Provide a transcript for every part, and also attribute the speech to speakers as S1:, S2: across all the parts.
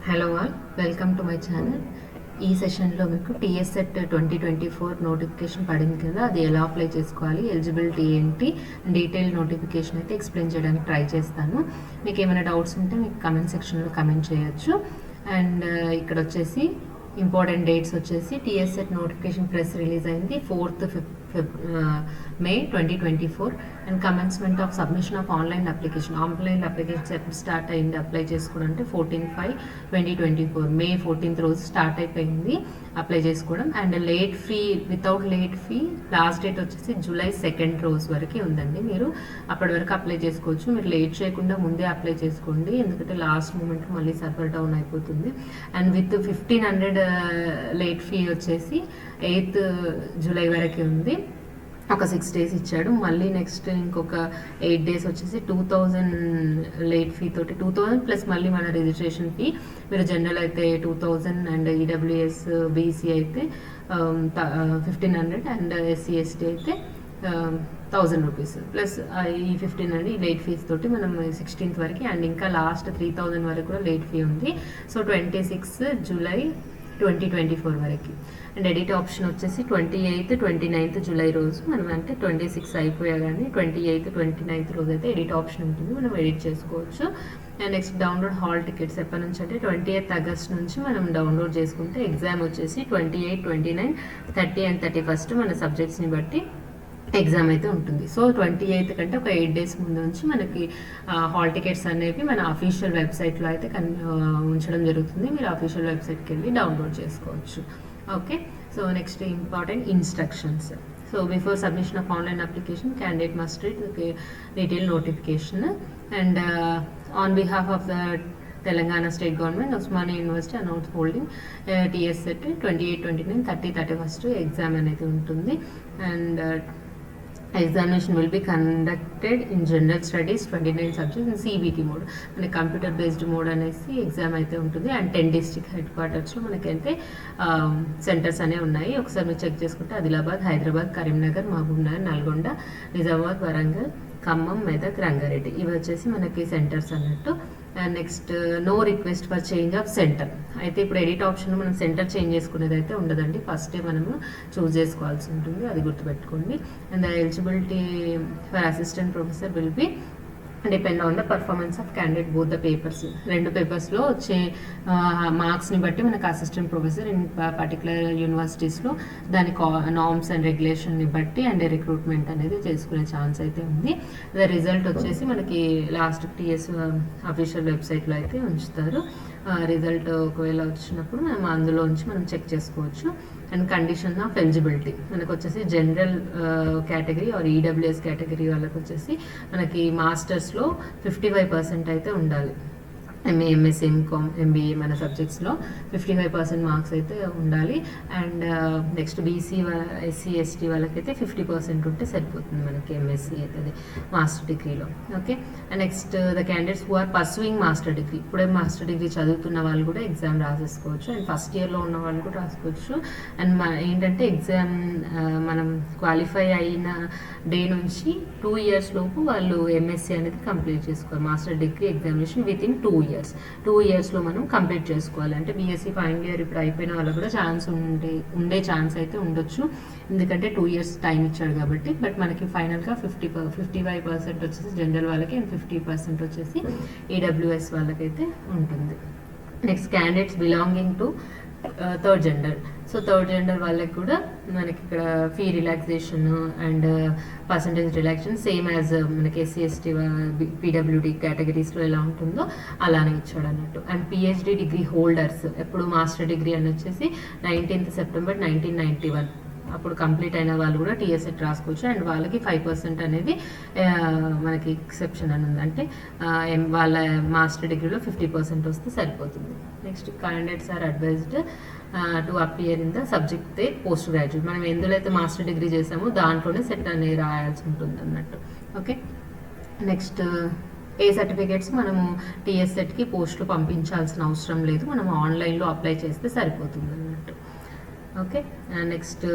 S1: Hello all, welcome to my channel. ఈ సెషన్లో మీకు టీఎస్సెట్ 2024 నోటిఫికేషన్ పడింది కదా, అది ఎలా అప్లై చేసుకోవాలి, ఎలిజిబిలిటీ ఏంటి, డీటెయిల్ నోటిఫికేషన్ అయితే ఎక్స్ప్లెయిన్ చేయడానికి ట్రై చేస్తాను. మీకు ఏమైనా డౌట్స్ ఉంటే మీకు కమెంట్ సెక్షన్లో కమెంట్ చేయొచ్చు. అండ్ ఇక్కడ వచ్చేసి ఇంపార్టెంట్ డేట్స్ వచ్చేసి టీఎస్సెట్ నోటిఫికేషన్ ప్రెస్ రిలీజ్ అయింది 4th May 2024 and commencement of submission of online application start అయింది. అప్లై చేసుకోవడం అంటే 14/5/2024 May 14th రోజు స్టార్ట్ అయిపోయింది అప్లై చేసుకోవడం. And without late fee last date వచ్చేసి July 2nd రోజు వరకు ఉందండి. మీరు అప్పటి వరకు అప్లై చేసుకోవచ్చు. మీరు లేట్ చేయకుండా ముందే అప్లై చేసుకోండి, ఎందుకంటే లాస్ట్ మూమెంట్ మళ్ళీ సర్వర్ డౌన్ అయిపోతుంది. అండ్ విత్ 1500 లేట్ ఫీ వచ్చేసి 8th July వరకు ఉంది. ఒక 6 days ఇచ్చాడు. మళ్ళీ నెక్స్ట్ ఇంకొక 8 days వచ్చేసి 2000 లేట్ ఫీ తోటి 2000 ప్లస్ మళ్ళీ మన రిజిస్ట్రేషన్ ఫీ. మీరు జనరల్ అయితే 2000 అండ్ ఈడబ్ల్యూఎస్ బీసీ అయితే 1500 అండ్ ఎస్సీ ఎస్టీ అయితే 1000 రూపీస్ ప్లస్ ఈ 1500 ఈ లేట్ ఫీస్ తోటి మనం 16th వరకు. అండ్ ఇంకా లాస్ట్ 3000 వరకు కూడా లేట్ ఫీ ఉంది. సో 26 July 2024 వరకు. అండ్ ఎడిట్ ఆప్షన్ వచ్చేసి 28th 29th July రోజు మనం, అంటే 26 అయిపోయా కానీ 28th 29th రోజు అయితే ఎడిట్ ఆప్షన్ ఉంటుంది, మనం ఎడిట్ చేసుకోవచ్చు. And next download hall tickets ఎప్పటి నుంచి అంటే 28th August నుంచి మనం డౌన్లోడ్ చేసుకుంటే ఎగ్జామ్ వచ్చేసి 28, 29, 30 అండ్ 31st మన సబ్జెక్ట్స్ని బట్టి ఎగ్జామ్ అయితే ఉంటుంది. సో 28th కంటే ఒక 8 days ముందు నుంచి మనకి హాల్ టికెట్స్ అనేవి మన అఫీషియల్ వెబ్సైట్లో అయితే ఉంచడం జరుగుతుంది. మీరు అఫీషియల్ వెబ్సైట్కి వెళ్ళి డౌన్లోడ్ చేసుకోవచ్చు. Okay, so next important instructions. So before submission of online application candidate must read detail notification. And on behalf of the Telangana state government, Osmania university announce holding TSSET 28, 29, 30, 31st exam అనేది ఉంటుంది. And examination will be conducted in general studies 29 subjects in CBT mode, మనకి computer based mode అనేసి exam అయితే ఉంటుంది. And 10 district head క్వార్టర్స్లో మనకైతే centres అనేవి ఉన్నాయి. ఒకసారి మీరు చెక్ చేసుకుంటే ఆదిలాబాద్, హైదరాబాద్, కరీంనగర్, మహబూబ్నగర్, నల్గొండ, నిజామాబాద్, వరంగల్, ఖమ్మం, మెదక్, రంగారెడ్డి ఇవి వచ్చేసి మనకి సెంటర్స్ అన్నట్టు. And next no request for change of centre. అయితే ఇప్పుడు ఎడిట్ ఆప్షన్ మనం సెంటర్ చేంజ్ చేసుకునేది అయితే ఉండదండి, ఫస్టే మనము చూస్ చేసుకోవాల్సి ఉంటుంది, అది గుర్తుపెట్టుకోండి. And the eligibility for assistant professor will be depend on the performance of candidate both the papers. 2 పేపర్స్లో వచ్చే మార్క్స్ని బట్టి మనకు అసిస్టెంట్ ప్రొఫెసర్ ఇన్ పర్టికులర్ యూనివర్సిటీస్లో దాని నార్మ్స్ అండ్ రెగ్యులేషన్ని బట్టి అండ్ రిక్రూట్మెంట్ అనేది చేసుకునే ఛాన్స్ అయితే ఉంది. ద రిజల్ట్ వచ్చేసి మనకి లాస్ట్ టీఎస్ అఫీషియల్ వెబ్సైట్లో అయితే ఉంచుతారు. రిజల్ట్ ఒకవేళ వచ్చినప్పుడు మనం అందులోంచి మనం చెక్ చేసుకోవచ్చు. అండ్ కండిషన్ ఆఫ్ ఎలిజిబిలిటీ మనకు వచ్చేసి general category or EWS category వాళ్ళకి వచ్చేసి మనకి మాస్టర్స్లో 55% అయితే ఉండాలి. ఎంఏ, ఎంఎస్సీ, ఎంకామ్, ఎంబీఏ మన సబ్జెక్ట్స్లో 55% మార్క్స్ అయితే ఉండాలి. And next BC, SC, ST వాళ్ళకైతే 50% ఉంటే సరిపోతుంది మనకి ఎంఎస్సీ అవుతుంది మాస్టర్ డిగ్రీలో. Okay, and next the candidates who are pursuing master degree, ఇప్పుడే మాస్టర్ డిగ్రీ చదువుతున్న వాళ్ళు కూడా ఎగ్జామ్ రాసేసుకోవచ్చు. అండ్ ఫస్ట్ ఇయర్లో ఉన్న వాళ్ళు కూడా రాసుకోవచ్చు. అండ్ ఏంటంటే ఎగ్జామ్ మనం క్వాలిఫై అయిన డే నుంచి 2 years లోపు వాళ్ళు ఎంఎస్సీ అనేది కంప్లీట్ చేసుకోవాలి. Master degree examination with in 2 years. 2 yearsలో మనం కంప్లీట్ చేసుకోవాలి. అంటే బీఎస్సీ ఫైనల్ ఇయర్ ఇప్పుడు అయిపోయిన వాళ్ళకి కూడా ఛాన్స్ ఉండే ఛాన్స్ అయితే ఉండొచ్చు, ఎందుకంటే 2 years టైం ఇచ్చాడు కాబట్టి. బట్ మనకి ఫైనల్గా 55% వచ్చేసి జనరల్ వాళ్ళకి అండ్ 50% వచ్చేసి ఈడబ్ల్యూఎస్ వాళ్ళకైతే ఉంటుంది. Next candidates belonging to third gender. So third gender వాళ్ళకి కూడా మనకి ఇక్కడ fee relaxation and percentage relaxation same as మనకి ఎస్సీ, ఎస్టీ, పీడబ్ల్యూడీ కేటగిరీస్లో ఎలా ఉంటుందో అలానే ఇచ్చాడు అన్నట్టు. అండ్ పిహెచ్డి డిగ్రీ హోల్డర్స్, ఎప్పుడు మాస్టర్ డిగ్రీ అని వచ్చేసి 19th September 1991 అప్పుడు కంప్లీట్ అయిన వాళ్ళు కూడా టీఎస్సెట్ రాసుకోవచ్చు. అండ్ వాళ్ళకి 5% అనేది మనకి ఎక్సెప్షన్ అని ఉంది, అంటే వాళ్ళ మాస్టర్ డిగ్రీలో 50% వస్తే సరిపోతుంది. Next candidates are advised to appear in the subject they post graduate, మనం ఎందులో అయితే మాస్టర్ డిగ్రీ చేసామో దాంట్లోనే సెట్ అనేది రాయాల్సి ఉంటుంది అన్నట్టు. ఓకే, నెక్స్ట్ ఏ సర్టిఫికేట్స్ మనము టీఎస్సెట్కి పోస్టులు పంపించాల్సిన అవసరం లేదు, మనం ఆన్లైన్లో అప్లై చేస్తే సరిపోతుంది అన్నట్టు. ఓకే. నెక్స్ట్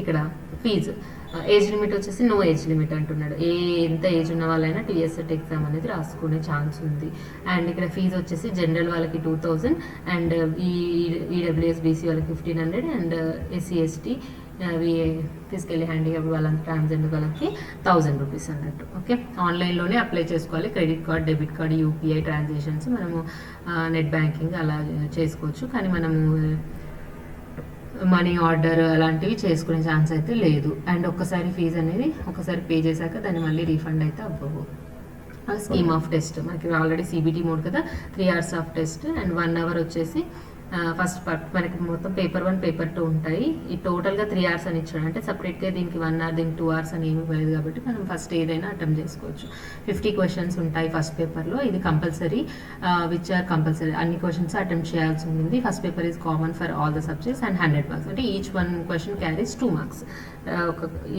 S1: ఇక్కడ ఫీజు ఏజ్ లిమిట్ వచ్చేసి నో ఏజ్ లిమిట్ అంటున్నాడు. ఎంత ఏజ్ ఉన్న వాళ్ళైనా టీఎస్సెట్ ఎగ్జామ్ అనేది రాసుకునే ఛాన్స్ ఉంది. అండ్ ఇక్కడ ఫీజు వచ్చేసి జనరల్ వాళ్ళకి 2000 అండ్ ఈడబ్ల్యూఎస్ బీసీ వాళ్ళకి 1500 అండ్ ఎస్సీ ఎస్టీ అవి ఫిజికల్లీ హ్యాండిక్యాప్డ్ వాళ్ళంతా ట్రాన్స్జెండర్ వాళ్ళకి 1000 రూపీస్ అన్నట్టు. ఓకే, ఆన్లైన్లోనే అప్లై చేసుకోవాలి. Credit card, debit card, UPI transactions మనము నెట్ బ్యాంకింగ్ అలా చేసుకోవచ్చు. కానీ మనము మనీ ఆర్డర్ అలాంటివి చేసుకునే ఛాన్స్ అయితే లేదు. అండ్ ఒక్కసారి ఫీజు అనేది ఒకసారి పే చేశాక దాన్ని మళ్ళీ రీఫండ్ అయితే అవ్వవు. స్కీమ్ ఆఫ్ టెస్ట్ మనకి ఆల్రెడీ సిబిటీ మోడ్ కదా, 3 hours of test and 1 hour వచ్చేసి ఫస్ట్ పార్ట్ మనకి మొత్తం పేపర్ 1 పేపర్ 2 ఉంటాయి. ఈ టోటల్గా 3 hours అని ఇచ్చాడు. అంటే సపరేట్గా దీనికి 1 hour దీనికి 2 hours అని ఏమి ఇవ్వలేదు కాబట్టి మనం ఫస్ట్ ఏదైనా అటెంప్ట్ చేసుకోవచ్చు. 50 questions ఉంటాయి ఫస్ట్ పేపర్లో. ఇది కంపల్సరీ విచ్ ఆర్ కంపల్సరీ అన్ని క్వశ్చన్స్ అటెంప్ట్ చేయాల్సి ఉంది. First paper is common for all the subjects and 100 marks. అంటే each 1 question carries 2 marks.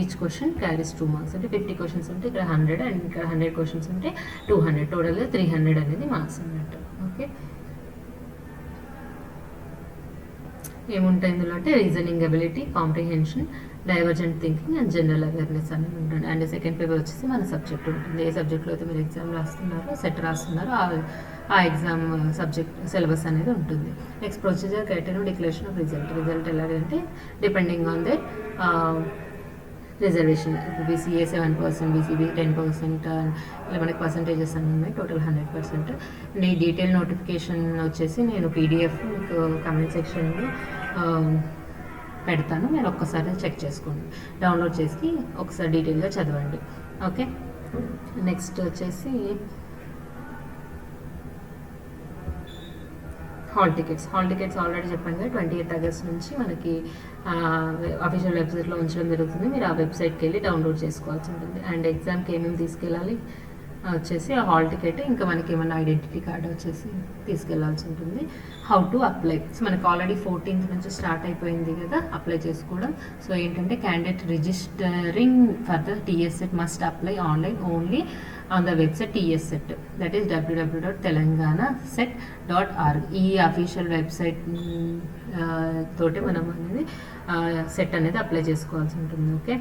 S1: Each question carries 2 marks. అంటే 50 questions ఉంటే ఇక్కడ 100 అండ్ ఇక్కడ 100 questions ఉంటే 200. టోటల్గా 300 అనేది మార్క్స్ అన్నట్టు. ఓకే, ఏముంటాయి ఇందులో అంటే reasoning ability, comprehension, divergent thinking and general awareness అనేది ఉంటుంది. అండ్ సెకండ్ పేపర్ వచ్చేసి మన సబ్జెక్ట్ ఉంటుంది. ఏ సబ్జెక్ట్లో అయితే మీరు ఎగ్జామ్ రాస్తున్నారో, సెట్ రాస్తున్నారో ఆ ఎగ్జామ్ సబ్జెక్ట్ సిలబస్ అనేది ఉంటుంది. Next procedure, criteria, declaration of result ఎలాగంటే డిపెండింగ్ ఆన్ దే రిజర్వేషన్. ఇప్పుడు బీసీఏ 7%, బీసీబీ 10%, ఇలా మనకి పర్సంటేజెస్ అన్నీ ఉన్నాయి. టోటల్ 100%. అండ్ ఈ డీటెయిల్ నోటిఫికేషన్ వచ్చేసి నేను పీడిఎఫ్ మీకు కమెంట్ సెక్షన్లో పెడతాను. మీరు ఒక్కసారి చెక్ చేసుకోండి, డౌన్లోడ్ చేసి ఒకసారి డీటెయిల్గా చదవండి. ఓకే, నెక్స్ట్ వచ్చేసి హాల్ టికెట్స్ ఆల్రెడీ చెప్పాను కదా, 28 August నుంచి మనకి అఫీషియల్ వెబ్సైట్లో ఉంచడం జరుగుతుంది. మీరు ఆ వెబ్సైట్కి వెళ్ళి డౌన్లోడ్ చేసుకోవాల్సి ఉంటుంది. అండ్ ఎగ్జామ్కి ఏమేమి తీసుకెళ్ళాలి వచ్చేసి ఆ హాల్ టికెట్, ఇంకా మనకి ఏమైనా ఐడెంటిటీ కార్డు వచ్చేసి తీసుకెళ్లాల్సి ఉంటుంది. హౌ టు అప్లై, సో మనకి ఆల్రెడీ 14th నుంచి స్టార్ట్ అయిపోయింది కదా అప్లై చేసుకోవడం. సో ఏంటంటే candidate registering for the TSSET must apply online only on the website TSSET, that is www.telanganaset.org. ఈ అఫీషియల్ వెబ్సైట్ తోటి మనం అనేది సెట్ అనేది అప్లై చేసుకోవాల్సి ఉంటుంది. ఓకే,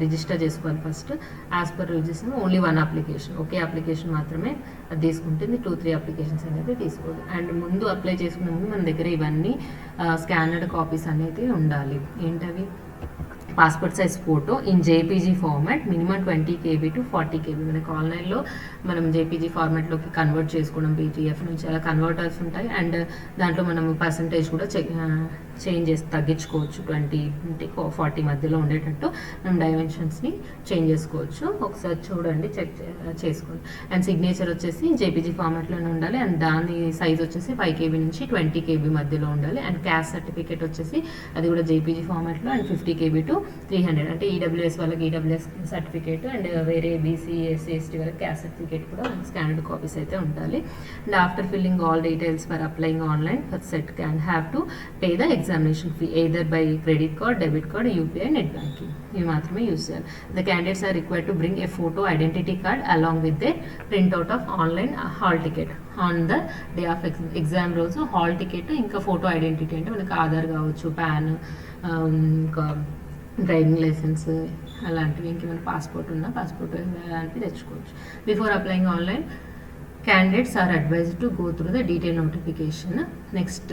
S1: రిజిస్టర్ చేసుకోవాలి first. As per register only 1 application, ఒకే అప్లికేషన్ మాత్రమే అది తీసుకుంటుంది. 2-3 applications అనేది తీసుకోదు. అండ్ ముందు అప్లై చేసుకునే ముందు మన దగ్గర ఇవన్నీ స్కానర్డ్ కాపీస్ అనేది ఉండాలి. ఏంటవి? Passport size photo in JPG format, minimum 20 KB to 40 KB. మనకి ఆన్లైన్లో మనం జేపీజీ ఫార్మాట్లోకి కన్వర్ట్ చేసుకోవడం, పీటీఎఫ్ నుంచి అలా కన్వర్టర్స్ ఉంటాయి. అండ్ దాంట్లో మనం పర్సంటేజ్ కూడా చేంజ్ చేసి తగ్గించుకోవచ్చు. 20-40 మధ్యలో ఉండేటట్టు మనం డైమెన్షన్స్ని చేంజ్ చేసుకోవచ్చు. ఒకసారి చూడండి, చెక్ చేసుకోండి. అండ్ సిగ్నేచర్ వచ్చేసి జేపీజీ ఫార్మాట్లోనే ఉండాలి. అండ్ దాని సైజ్ వచ్చేసి 5 KB నుంచి 20 KB మధ్యలో ఉండాలి. అండ్ క్యాస్ట్ సర్టిఫికేట్ వచ్చేసి అది కూడా జేపీజీ ఫార్మాట్లో అండ్ 50 KB to 300. అంటే ఈడబ్ల్యూఎస్ వాళ్ళకి ఈడబ్ల్యూఎస్ సర్టిఫికేట్ అండ్ వేరే బీసీ ఎస్సీ ఎస్టీ వాళ్ళకి క్యాస్ట్ సర్టిఫికేట్ కూడా స్కానర్డ్ కాపీస్ అయితే ఉండాలి. And after filling all details for applying online for SET can have to pay the examination fee either by credit card, debit card, UPI, net banking. ఇవి మాత్రమే use చేయాలి. The candidates are required to bring a photo identity card along with the printout of online hall ticket on the day of exam రోజు. Hall ticket ఇంకా photo identity అంటే మనకి ఆధార్ కావచ్చు, pan, ఇంకా driving licence అలాంటివి, ఇంకేమైనా passport ఉన్నా passport అలాంటివి తెచ్చుకోవచ్చు. Before applying online candidates are advised to go through the detailed notification. Next,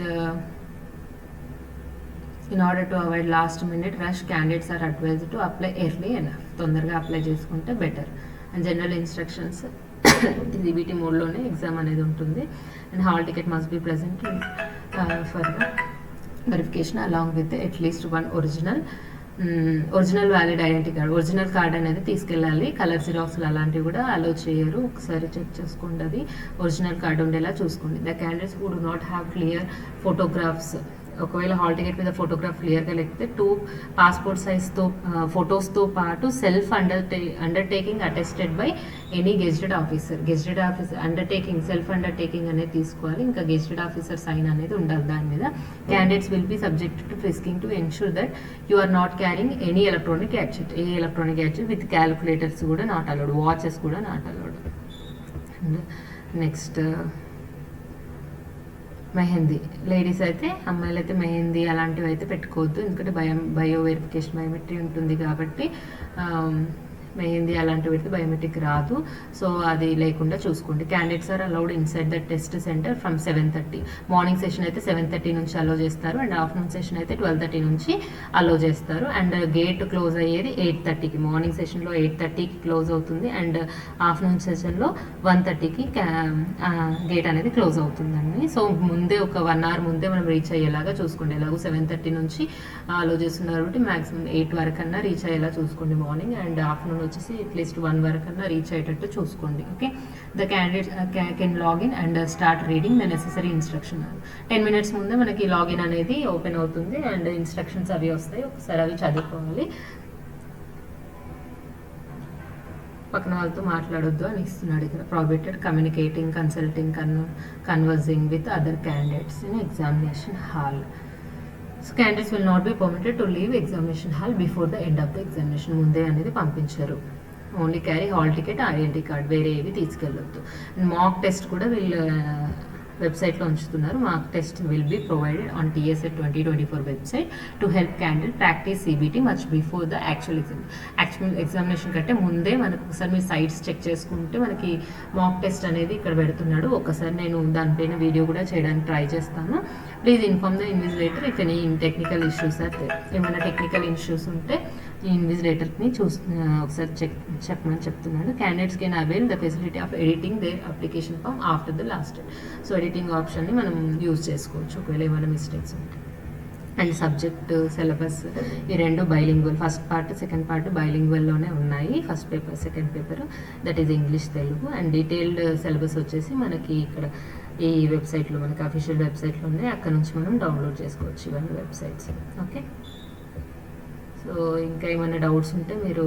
S1: in order to avoid last minute rush, candidates are advised to apply early enough. తొందరగా apply చేసుకుంటే better. And general instructions DBT మోడ్లోనే exam అనేది ఉంటుంది. And hall ticket must be present for verification along with at least 1 original valid identity card. Original card అనేది తీసుకెళ్ళాలి. Colour జిరాక్స్లు అలాంటివి కూడా అలో చేయరు. ఒకసారి చెక్ చేసుకోండి, అది ఒరిజినల్ కార్డు ఉండేలా చూసుకోండి. The candidates who do not have clear photographs, ఒకవేళ హాల్ టికెట్ మీద ఫోటోగ్రాఫ్ క్లియర్గా లేకపోతే 2 పాస్పోర్ట్ సైజ్తో ఫొటోస్తో పాటు self undertaking attested by any gazetted officer. Gazetted officer undertaking, self undertaking అనేది తీసుకోవాలి. ఇంకా గెజిటెడ్ ఆఫీసర్ సైన్ అనేది ఉండాలి దాని మీద. Candidates will be subject to frisking to ensure that you are not carrying any electronic gadget. A electronic gadget with calculators కూడా not allowed, watches కూడా not allowed. Next mehndi ladies అయితే, అమ్మాయిలు అయితే మెహందీ అలాంటివి అయితే పెట్టుకోవద్దు, ఎందుకంటే బయో వెరిఫికేషన్ బయోమెట్రీ ఉంటుంది కాబట్టి మెహందీ అలాంటివి అయితే బయోమెట్రిక్ రాదు. సో అది లేకుండా చూసుకోండి. Candidates are allowed inside the test centre from 7:30. Morning session అయితే 7:30 నుంచి అలో చేస్తారు, అండ్ ఆఫ్టర్నూన్ సెషన్ అయితే 12:30 నుంచి అలో చేస్తారు. అండ్ గేట్ క్లోజ్ అయ్యేది 8:30కి. మార్నింగ్ సెషన్లో 8:30కి క్లోజ్ అవుతుంది, అండ్ ఆఫ్టర్నూన్ సెషన్లో 1:30కి గేట్ అనేది క్లోజ్ అవుతుందండి. సో ముందే ఒక 1 hour ముందే మనం రీచ్ అయ్యేలాగా చూసుకోండి. ఎలాగో 7:30 నుంచి అలో చేస్తున్నారు కాబట్టి మ్యాక్సిమం 8 వరకు అన్నా రీచ్ అయ్యేలా చూసుకోండి మార్నింగ్, అండ్ ఆఫ్టర్నూన్ వచ్చేసి అట్లీస్ట్ 1 వరకు అన్నా రీచ్ అయ్యేటట్టు చూసుకోండి. Okay, the candidate can login and start reading the necessary instruction. 10 minutes ముందే మనకి లాగిన్ అనేది ఓపెన్ అవుతుంది, అండ్ ఇన్స్ట్రక్షన్స్ అవి వస్తాయి, ఒకసారి అవి చదువుకోవాలి. పక్కన వాళ్ళతో మాట్లాడొద్దు అని ఇస్తున్నాడు ఇక్కడ. Prohibited communicating, consulting, conversing with other candidates in examination hall. So candidates will not be permitted to leave examination hall before the end of the examination. ముందే అనేది పంపించారు. Only carry hall ticket, identity card, వేరే ఏవి తీసుకెళ్ళొద్దు. Mock test కూడా వీళ్ళు వెబ్సైట్లో ఉంచుతున్నారు. Mock test will be provided on TSET 2024 website to help candidate practice CBT much before the actual examination కంటే ముందే మనకు ఒకసారి మీరు సైట్స్ చెక్ చేసుకుంటే మనకి మాక్ టెస్ట్ అనేది ఇక్కడ పెడుతున్నాడు. ఒకసారి నేను దానిపైన వీడియో కూడా చేయడానికి ట్రై చేస్తాను. Please inform the invigilator if any technical issues are there. ఏమైనా టెక్నికల్ ఇష్యూస్ ఉంటే ఈ ఇన్విజిలేటర్ని ఒకసారి చెప్పమని చెప్తున్నాడు. Candidates can avail the facility of editing their application form after the last date. So editing ఆప్షన్ని మనం యూజ్ చేసుకోవచ్చు ఒకవేళ ఏమైనా మిస్టేక్స్ ఉంటాయి. అండ్ సబ్జెక్ట్, సిలబస్ ఈ రెండు bilingual, first part second part బైలింగ్వల్లోనే ఉన్నాయి. First paper second paper that is English Telugu. And detailed syllabus వచ్చేసి మనకి ఇక్కడ ఈ వెబ్సైట్లో, మనకి అఫీషియల్ వెబ్సైట్లో ఉన్నాయి, అక్కడ నుంచి మనం డౌన్లోడ్ చేసుకోవచ్చు ఇవన్నీ వెబ్సైట్స్. ఓకే, సో ఇంకా ఏమైనా డౌట్స్ ఉంటే మీరు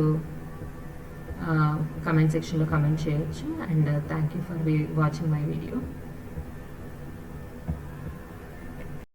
S1: కమెంట్ సెక్షన్లో కమెంట్ చేయొచ్చు. And thank you for watching my video.